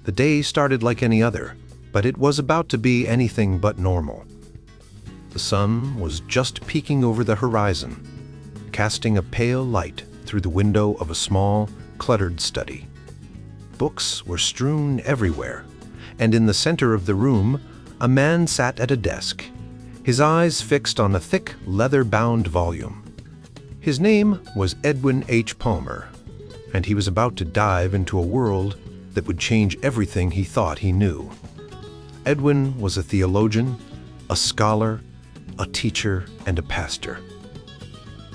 The day started like any other, but it was about to be anything but normal. The sun was just peeking over the horizon, casting a pale light through the window of a small, cluttered study. Books were strewn everywhere, and in the center of the room, a man sat at a desk, his eyes fixed on a thick, leather-bound volume. His name was Edwin H. Palmer, and he was about to dive into a world that would change everything he thought he knew. Edwin was a theologian, a scholar, a teacher, and a pastor.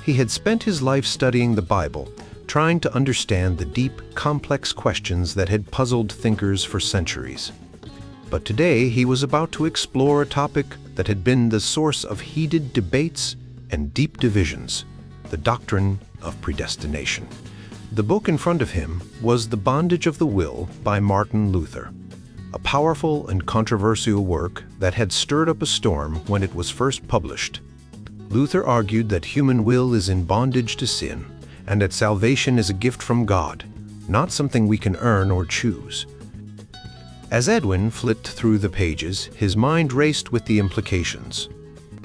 He had spent his life studying the Bible, trying to understand the deep, complex questions that had puzzled thinkers for centuries. But today he was about to explore a topic that had been the source of heated debates and deep divisions: the doctrine of predestination. The book in front of him was The Bondage of the Will by Martin Luther, a powerful and controversial work that had stirred up a storm when it was first published. Luther argued that human will is in bondage to sin, and that salvation is a gift from God, not something we can earn or choose. As Edwin flipped through the pages, his mind raced with the implications.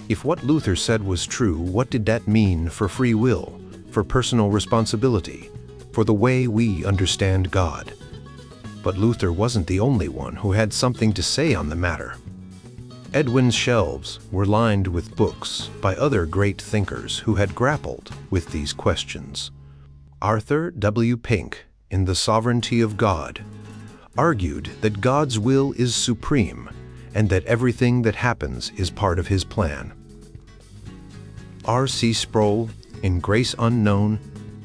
If what Luther said was true, what did that mean for free will, for personal responsibility, for the way we understand God? But Luther wasn't the only one who had something to say on the matter. Edwin's shelves were lined with books by other great thinkers who had grappled with these questions. Arthur W. Pink, in The Sovereignty of God, argued that God's will is supreme and that everything that happens is part of His plan. R.C. Sproul, in Grace Unknown,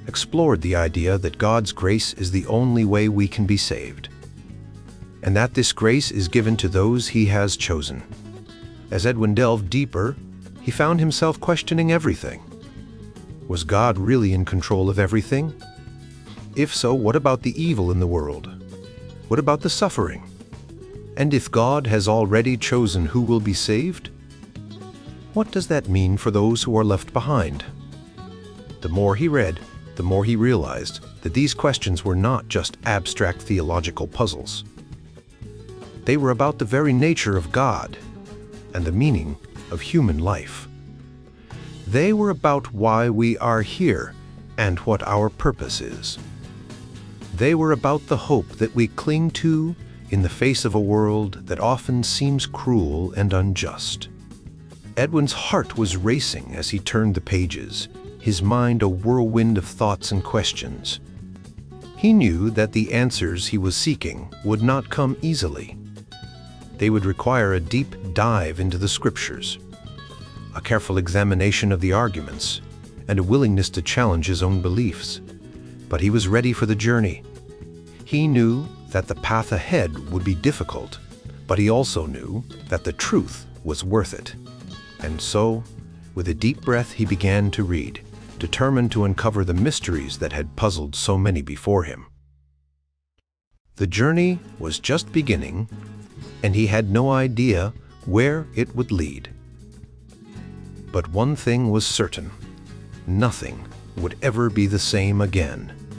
explored the idea that God's grace is the only way we can be saved, and that this grace is given to those He has chosen. As Edwin delved deeper, he found himself questioning everything. Was God really in control of everything? If so, what about the evil in the world? What about the suffering? And if God has already chosen who will be saved, what does that mean for those who are left behind? The more he read, the more he realized that these questions were not just abstract theological puzzles. They were about the very nature of God and the meaning of human life. They were about why we are here and what our purpose is. They were about the hope that we cling to in the face of a world that often seems cruel and unjust. Edwin's heart was racing as he turned the pages, his mind a whirlwind of thoughts and questions. He knew that the answers he was seeking would not come easily. They would require a deep dive into the Scriptures, a careful examination of the arguments, and a willingness to challenge his own beliefs. But he was ready for the journey. He knew that the path ahead would be difficult, but he also knew that the truth was worth it. And so, with a deep breath, he began to read, determined to uncover the mysteries that had puzzled so many before him. The journey was just beginning, and he had no idea where it would lead. But one thing was certain: nothing would ever be the same again.